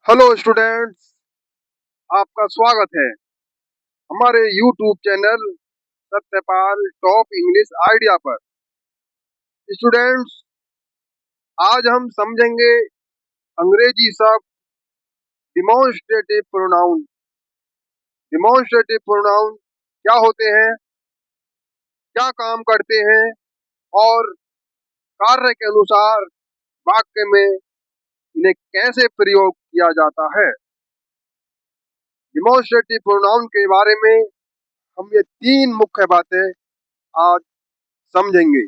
Hello students, आपका स्वागत है हमारे YouTube channel Satyapal top English idea पर। स्टूडेंट्स, आज हम समझेंगे अंग्रेजी शब्द डिमॉन्स्ट्रेटिव प्रोनाउन। डिमॉन्स्ट्रेटिव प्रोनाउन क्या होते हैं, क्या काम करते हैं और कार्य के अनुसार वाक्य में इन्हें कैसे प्रयोग किया जाता है। डिमॉन्स्ट्रेटिव प्रोनाउन के बारे में हम ये तीन मुख्य बातें आज समझेंगे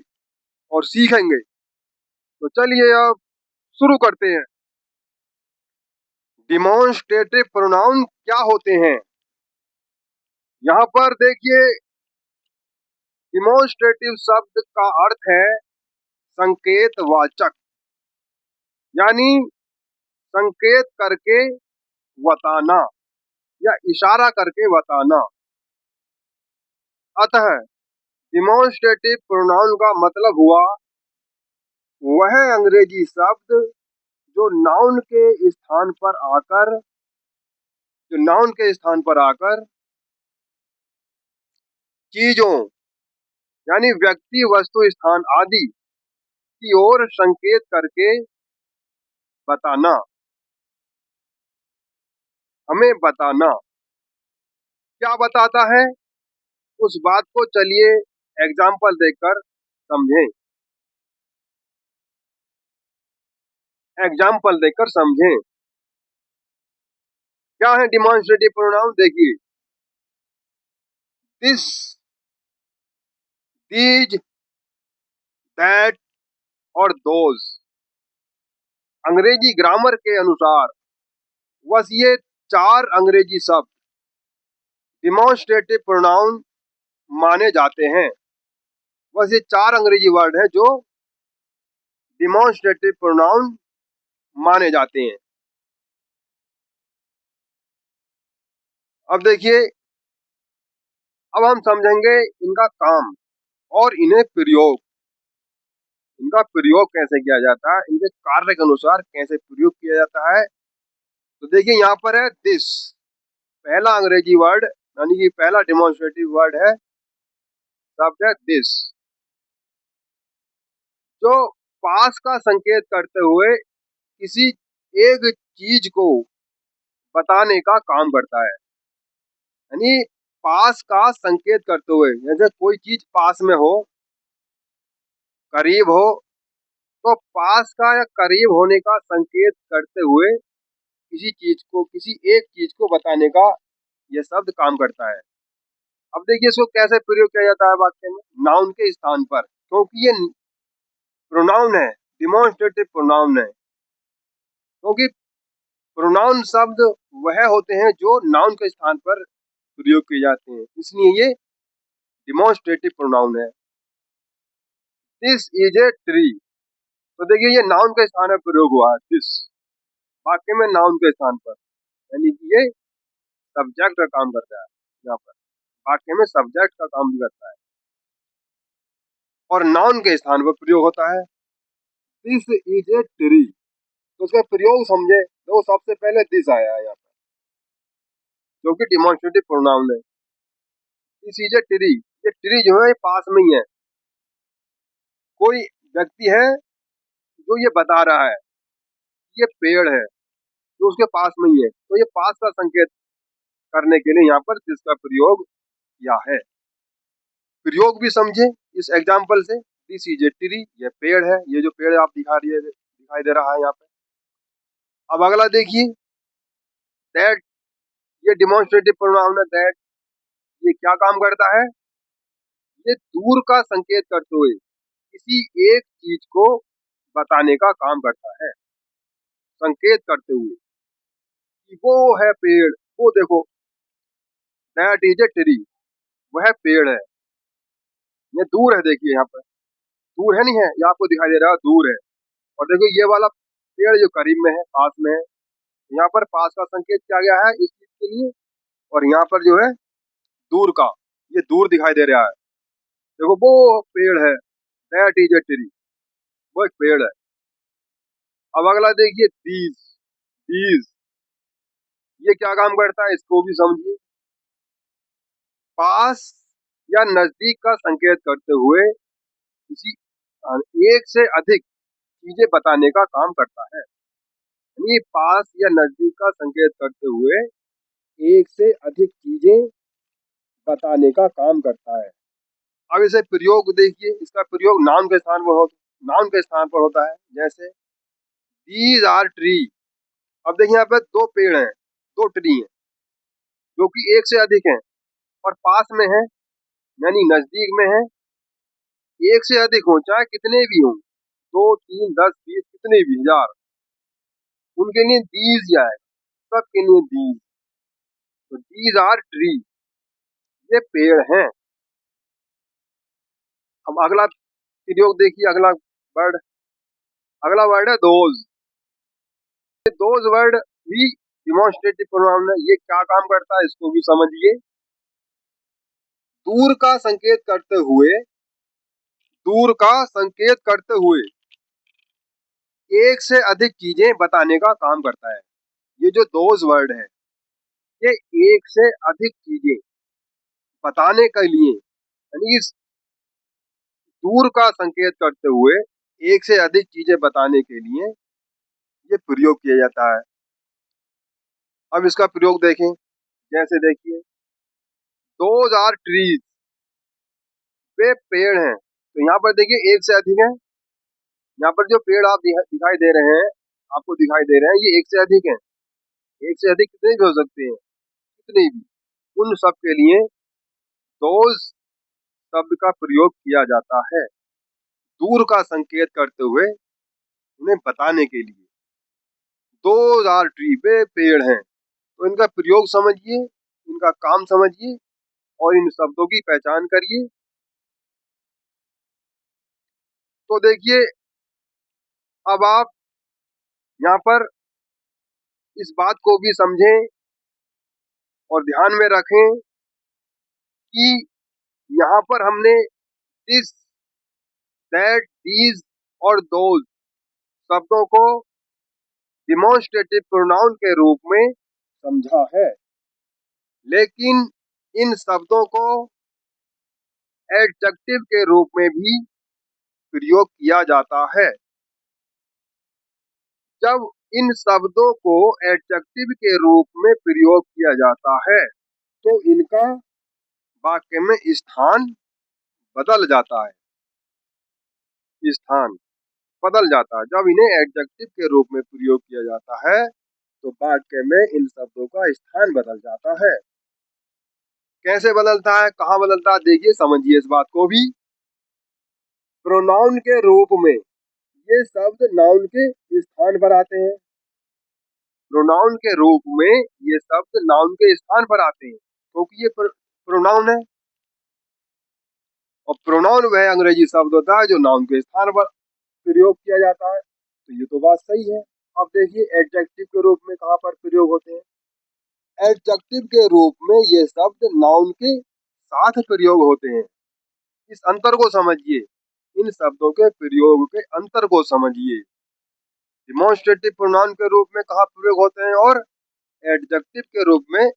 और सीखेंगे। तो चलिए अब शुरू करते हैं। डिमॉन्स्ट्रेटिव प्रोनाउन क्या होते हैं, यहाँ पर देखिए। डिमॉन्स्ट्रेटिव शब्द का अर्थ है संकेतवाचक, यानी संकेत करके बताना या इशारा करके बताना। अतः डिमॉन्स्ट्रेटिव प्रोनाउन का मतलब हुआ वह अंग्रेजी शब्द जो नाउन के स्थान पर आकर चीजों यानी व्यक्ति, वस्तु, स्थान आदि की ओर संकेत करके बताना, हमें बताना। क्या बताता है, उस बात को चलिए एग्जाम्पल देखकर समझें। क्या है डिमॉन्स्ट्रेटिव प्रोनाउन, देखिए। दिस, दीज, दैट और दोज। अंग्रेजी ग्रामर के अनुसार बस ये चार अंग्रेजी शब्द डिमॉन्स्ट्रेटिव प्रोनाउन माने जाते हैं। बस ये चार अंग्रेजी वर्ड हैं जो डिमॉन्स्ट्रेटिव प्रोनाउन माने जाते हैं। अब देखिए, अब हम समझेंगे इनका काम और इनका प्रयोग कैसे किया जाता है, इनके कार्य के अनुसार कैसे प्रयोग किया जाता है। तो देखिए, यहाँ पर है दिस, पहला अंग्रेजी वर्ड, यानी कि पहला डिमॉन्स्ट्रेटिव वर्ड है, शब्द है दिस, जो पास का संकेत करते हुए किसी एक चीज को बताने का काम करता है। यानी पास का संकेत करते हुए, जैसे कोई चीज पास में हो, करीब हो, तो पास का या करीब होने का संकेत करते हुए किसी एक चीज को बताने का यह शब्द काम करता है। अब देखिए इसको कैसे प्रयोग किया जाता है वाक्य में, नाउन के स्थान पर, क्योंकि ये प्रोनाउन है, डिमॉन्स्ट्रेटिव प्रोनाउन है। क्योंकि प्रोनाउन शब्द वह होते हैं जो नाउन के स्थान पर प्रयोग किए जाते हैं, इसलिए ये डिमॉन्स्ट्रेटिव प्रोनाउन है। दिस इज ए ट्री, तो देखिए ये नाउन के स्थान पर प्रयोग हुआ है, दिस, वाक्य में नाउन के स्थान पर, यानी कि ये सब्जेक्ट का काम करता है। यहाँ पर वाक्य में सब्जेक्ट का काम भी करता है और नाउन के स्थान पर प्रयोग होता है। दिस इज ए ट्री, तो उसका प्रयोग समझे तो सबसे पहले दिस आया है यहाँ पर, जो कि डिमॉन्स्ट्रेटिव प्रोनाउन है। दिस इज ए ट्री, ये ट्री जो है पास में ही है, कोई व्यक्ति है जो ये बता रहा है ये पेड़ है जो उसके पास में ही है, तो ये पास का संकेत करने के लिए यहाँ पर दिस का प्रयोग किया है। प्रयोग भी समझे इस एग्जाम्पल से। दिस इज ए ट्री, ये पेड़ है, ये जो पेड़ आप दिखाई दे रहा है यहाँ पे। अब अगला देखिए, दैट, ये डिमॉन्स्ट्रेटिव प्रोनाउन है दैट। ये क्या काम करता है, ये दूर का संकेत करते हुए किसी एक चीज को बताने का काम करता है, संकेत करते हुए कि वो है पेड़, वो देखो, दैट इज ए ट्री, वह पेड़ है। ये दूर है, देखिए यहाँ पर दूर है, नहीं है, ये आपको दिखाई दे रहा है दूर है। और देखो ये वाला पेड़ जो करीब में है, पास में है, यहाँ पर पास का संकेत किया गया है इस चीज के लिए, और यहाँ पर जो है दूर का, ये दूर दिखाई दे रहा है। देखो वो पेड़ है, दैट इज ए ट्री, वो एक पेड़ है। अब अगला देखिए, दीज, दीज, ये क्या काम करता है इसको भी समझिए। पास या नजदीक का संकेत करते हुए किसी एक से अधिक चीजें बताने का काम करता है। यानी पास या नजदीक का संकेत करते हुए एक से अधिक चीजें बताने का काम करता है। अब इसे प्रयोग देखिए, इसका प्रयोग नाउन के स्थान पर होता है। जैसे दीज आर ट्री। अब देखिए यहाँ पे दो पेड़ हैं, दो ट्री हैं जो कि एक से अधिक हैं और पास में है, यानी नजदीक में है। एक से अधिक हो चाहे कितने भी हों, 2, 3, 10, 20 कितने भी हजार, उनके लिए दीज आएगा, सबके लिए दीज। तो दीज आर ट्री, ये पेड़ हैं। अब अगला प्रयोग देखिए, अगला वर्ड है दोज। दोज वर्ड भी डिमॉन्स्ट्रेटिव प्रोनाउन है। ये क्या काम करता है इसको भी समझिए। दूर का संकेत करते हुए, दूर का संकेत करते हुए एक से अधिक चीजें बताने का काम करता है। ये जो दोज वर्ड है, ये एक से अधिक चीजें बताने के लिए, यानी इस दूर का संकेत करते हुए एक से अधिक चीजें बताने के लिए ये प्रयोग किया जाता है। अब इसका प्रयोग देखें। जैसे देखिए, दोज आर ट्रीज, वे पेड़ हैं। तो यहाँ पर देखिए एक से अधिक है। यहाँ पर जो पेड़ आप दिखाई दे रहे हैं, आपको दिखाई दे रहे हैं, ये एक से अधिक है। एक से अधिक कितने भी हो सकते हैं, कितने भी, उन सब के लिए दोज शब्द का प्रयोग किया जाता है, दूर का संकेत करते हुए उन्हें बताने के लिए। दोज आर ट्री, वे पेड़ हैं। तो इनका प्रयोग समझिए, इनका काम समझिए और इन शब्दों की पहचान करिए। तो देखिए, अब आप यहाँ पर इस बात को भी समझें और ध्यान में रखें कि यहाँ पर हमने दिस, दैट, दीज और दोज शब्दों को डिमॉन्स्ट्रेटिव प्रोनाउन के रूप में समझा है, लेकिन इन शब्दों को एडजेक्टिव के रूप में भी प्रयोग किया जाता है। जब इन शब्दों को एडजेक्टिव के रूप में प्रयोग किया जाता है तो इनका वाक्य में स्थान बदल जाता है। स्थान बदल जाता है। जब इन्हें एडजेक्टिव के रूप में प्रयोग किया जाता है तो वाक्य में इन शब्दों का स्थान बदल जाता है। कैसे बदलता है, कहाँ बदलता है, देखिए समझिए इस बात को भी। प्रोनाउन के रूप में ये शब्द नाउन के स्थान पर आते हैं। प्रोनाउन के रूप में ये शब्द नाउन के स्थान पर आते हैं क्योंकि ये प्रोनाउन है, और प्रोनाउन वह अंग्रेजी शब्द होता है जो नाउन के स्थान पर प्रयोग किया जाता है। तो ये तो बात सही है। अब देखिए एडजेक्टिव के रूप में कहाँ पर प्रयोग होते हैं। एडजेक्टिव के रूप में ये शब्द नाउन के साथ प्रयोग होते हैं। इस अंतर को समझिए, इन शब्दों के प्रयोग के अंतर को समझिए। डिमॉन्स्ट्रेटिव प्रोनाउन के रूप में कहाँ प्रयोग होते हैं और एडजेक्टिव के रूप में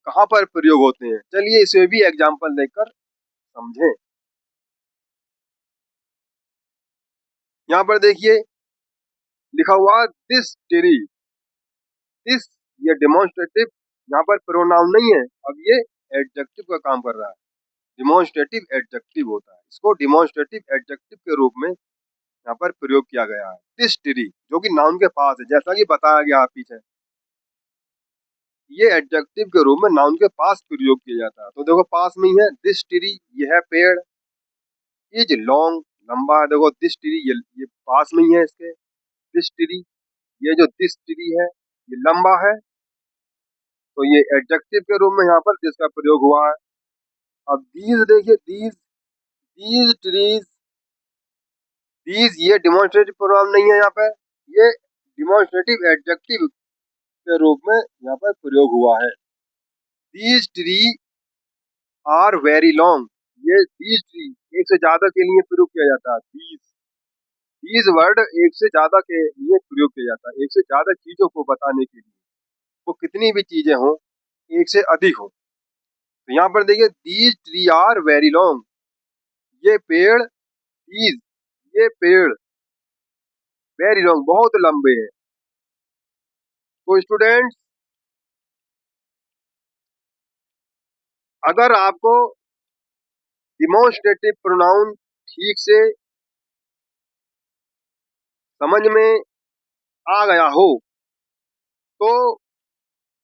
कहाँ पर प्रयोग होते हैं। चलिए इसे भी एग्जाम्पल देकर समझें। यहाँ पर देखिए लिखा हुआ दिस ट्री। दिस ये डिमॉन्स्ट्रेटिव यहाँ पर प्रोनाउन नहीं है, अब ये एडजेक्टिव का काम कर रहा है। डिमॉन्स्ट्रेटिव एडजेक्टिव होता है, इसको डिमॉन्स्ट्रेटिव एडजेक्टिव के रूप में यहाँ पर प्रयोग किया गया है। दिस ट्री जो कि नाउन के पास है, जैसा कि बताया गया पीछे, ये एडजेक्टिव के रूप में नाउन के पास प्रयोग किया जाता है। तो देखो पास में ही है, दिस ट्री ये है पेड़, इज लॉन्ग लंबा है। देखो दिस ट्री ये पास में ही है इसके। दिस ट्री, ये जो दिस ट्री है ये लंबा है, तो ये एडजेक्टिव के रूप में यहाँ पर जिसका प्रयोग हुआ है। अब दीज देखिए, दीज ट्रीज, दीज ये डिमॉन्स्ट्रेटिव प्रोनाउन नहीं है, यहाँ पर ये डिमॉन्स्ट्रेटिव एडजेक्टिव के रूप में यहाँ पर प्रयोग हुआ है। These tree are very long, ये दीज ट्री एक से ज्यादा के लिए प्रयोग किया जाता है। दीज वर्ड एक से ज्यादा के लिए प्रयोग किया जाता है, एक से ज्यादा चीजों को बताने के लिए। वो कितनी भी चीजें हों, एक से अधिक हो। तो यहाँ पर देखिए, these tree are very long, ये पेड़, दीज, ये पेड़, वेरी लॉन्ग, बहुत लंबे हैं। तो स्टूडेंट्स, अगर आपको डिमॉन्स्ट्रेटिव प्रोनाउन ठीक से समझ में आ गया हो तो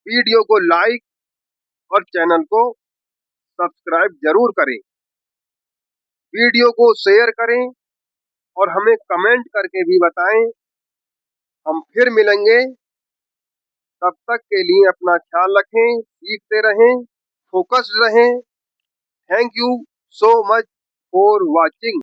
वीडियो को लाइक और चैनल को सब्सक्राइब जरूर करें, वीडियो को शेयर करें और हमें कमेंट करके भी बताएं। हम फिर मिलेंगे, तब तक के लिए अपना ख्याल रखें, सीखते रहें, फोकस्ड रहें। Thank you so much for watching.